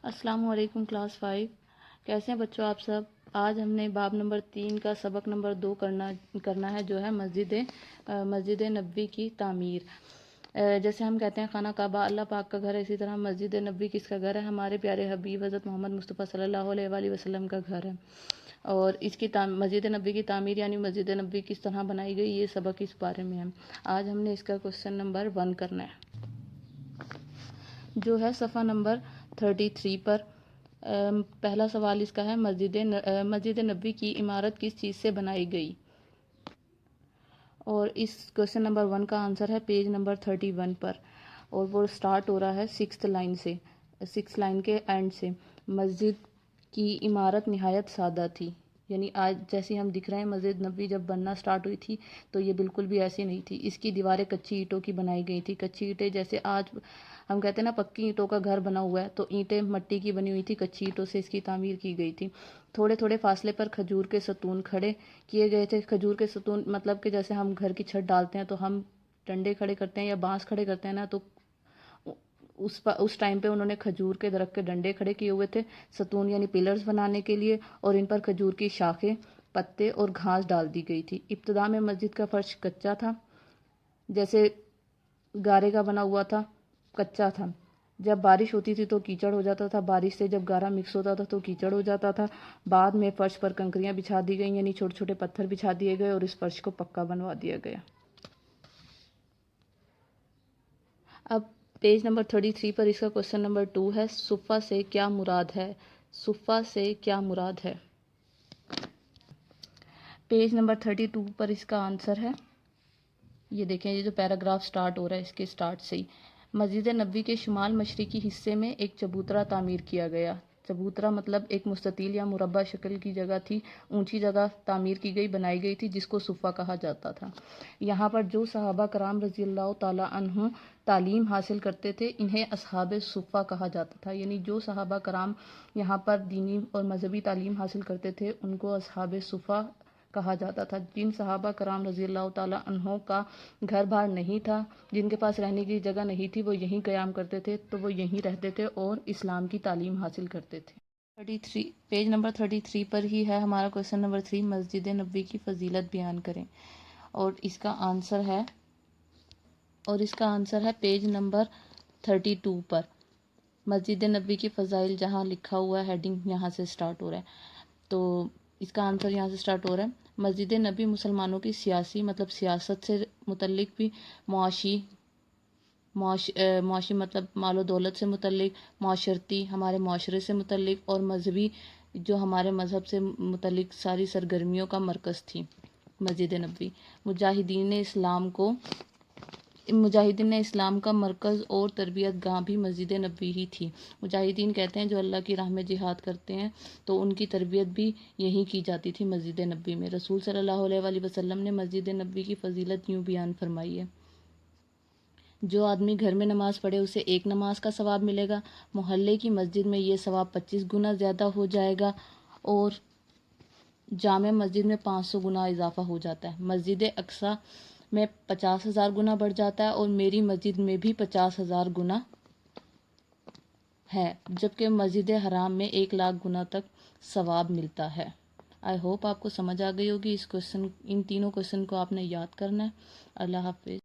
السلام علیکم کلاس 5، کیسے ہیں بچوں آپ سب؟ آج ہم نے باب نمبر 3 کا سبق نمبر 2 کرنا ہے جو ہے مسجد نبوی کی تعمیر۔ جیسے ہم کہتے ہیں خانہ کعبہ اللہ پاک کا گھر ہے، اسی طرح مسجد نبوی کس کا گھر ہے؟ ہمارے پیارے حبیب حضرت محمد مصطفیٰ صلی اللہ علیہ وآلہ وسلم کا گھر ہے۔ اور اس کی مسجد نبوی کی تعمیر یعنی مسجد نبوی کس طرح بنائی گئی، یہ سبق اس بارے میں ہے۔ آج ہم نے اس کا کوسچن نمبر 1 کرنا ہے جو ہے صفحہ نمبر 33 پر۔ پہلا سوال اس کا ہے مسجد نبوی کی عمارت کس چیز سے بنائی گئی؟ اور اس کوسچن نمبر 1 کا آنسر ہے پیج نمبر 31 پر، اور وہ سٹارٹ ہو رہا ہے 6th لائن سے، 6th لائن کے اینڈ سے۔ مسجد کی عمارت نہایت سادہ تھی، یعنی آج جیسی ہم دکھ رہے ہیں مسجد نبوی جب بننا سٹارٹ ہوئی تھی تو یہ بالکل بھی ایسی نہیں تھی۔ اس کی دیواریں کچی اینٹوں کی بنائی گئی تھی۔ کچی اینٹیں جیسے آج ہم کہتے ہیں نا پکی اینٹوں کا گھر بنا ہوا ہے، تو اینٹیں مٹی کی بنی ہوئی تھی، کچی اینٹوں سے اس کی تعمیر کی گئی تھی۔ تھوڑے تھوڑے فاصلے پر کھجور کے ستون کھڑے کیے گئے تھے۔ کھجور کے ستون مطلب کہ جیسے ہم گھر کی چھت ڈالتے ہیں تو ہم ڈنڈے کھڑے کرتے ہیں یا بانس کھڑے کرتے ہیں نا، تو اس ٹائم پہ انہوں نے کھجور کے درخت کے ڈنڈے کھڑے کیے ہوئے تھے ستون یعنی پلرز بنانے کے لیے، اور ان پر کھجور کی شاخیں، پتے اور گھاس ڈال دی گئی تھی۔ ابتدا میں مسجد کا فرش کچا تھا، جیسے گارے کا بنا ہوا تھا، کچا تھا۔ جب بارش ہوتی تھی تو کیچڑ ہو جاتا تھا، بارش سے جب گارا مکس ہوتا تھا تو کیچڑ ہو جاتا تھا۔ بعد میں فرش پر کنکریاں بچھا دی گئیں، یعنی چھوٹے چھوٹے پتھر بچھا دیے گئے اور اس فرش کو پکا بنوا دیا گیا۔ اب پیج نمبر 33 پر اس کا کوسچن نمبر 2 ہے، صفہ سے کیا مراد ہے؟ صفہ سے کیا مراد ہے؟ پیج نمبر 32 پر اس کا آنسر ہے، یہ دیکھیں یہ جو پیراگراف سٹارٹ ہو رہا ہے اس کے سٹارٹ سے ہی، مسجد نبوی کے شمال مشرقی حصے میں ایک چبوترا تعمیر کیا گیا۔ چبوترا مطلب ایک مستطیل یا مربع شکل کی جگہ تھی، اونچی جگہ تعمیر کی گئی، بنائی گئی تھی، جس کو صفہ کہا جاتا تھا۔ یہاں پر جو صحابہ کرام رضی اللہ تعالیٰ عنہ تعلیم حاصل کرتے تھے انہیں اصحاب صفہ کہا جاتا تھا، یعنی جو صحابہ کرام یہاں پر دینی اور مذہبی تعلیم حاصل کرتے تھے ان کو اصحاب صفہ کہا جاتا تھا۔ جن صحابہ کرام رضی اللہ تعالیٰ عنہ کا گھر بار نہیں تھا، جن کے پاس رہنے کی جگہ نہیں تھی، وہ یہیں قیام کرتے تھے، تو وہ یہیں رہتے تھے اور اسلام کی تعلیم حاصل کرتے تھے۔ پیج نمبر 33 پر ہی ہے ہمارا کوسچن نمبر 3، مسجد نبوی کی فضیلت بیان کریں، اور اس کا آنسر ہے پیج نمبر 32 پر۔ مسجد نبوی کی فضائل جہاں لکھا ہوا ہے، ہیڈنگ یہاں سے سٹارٹ ہو رہا ہے، تو اس کا آنسر یہاں سے سٹارٹ ہو رہا ہے۔ مسجد نبوی مسلمانوں کی سیاسی مطلب سیاست سے متعلق بھی، معاشی مطلب مال و دولت سے متعلق، معاشرتی ہمارے معاشرے سے متعلق، اور مذہبی جو ہمارے مذہب سے متعلق ساری سرگرمیوں کا مرکز تھی مسجد نبوی۔ مجاہدین اسلام کا مرکز اور تربیت گاہ بھی مسجد نبوی ہی تھی۔ مجاہدین کہتے ہیں جو اللہ کی راہ میں جہاد کرتے ہیں، تو ان کی تربیت بھی یہی کی جاتی تھی مسجد نبوی میں۔ رسول صلی اللہ علیہ وآلہ وسلم نے مسجد نبوی کی فضیلت یوں بیان فرمائی ہے، جو آدمی گھر میں نماز پڑھے اسے 1 نماز کا ثواب ملے گا، محلے کی مسجد میں یہ ثواب 25 گنا زیادہ ہو جائے گا، اور جامع مسجد میں 500 گنا اضافہ ہو جاتا ہے۔ مسجد اقصیٰ میں 50,000 گنا بڑھ جاتا ہے، اور میری مسجد میں بھی 50,000 گنا ہے، جبکہ مسجد حرام میں 1,00,000 گنا تک ثواب ملتا ہے۔ آئی ہوپ آپ کو سمجھ آ گئی ہوگی۔ ان تینوں کوسچن کو آپ نے یاد کرنا ہے۔ اللہ حافظ۔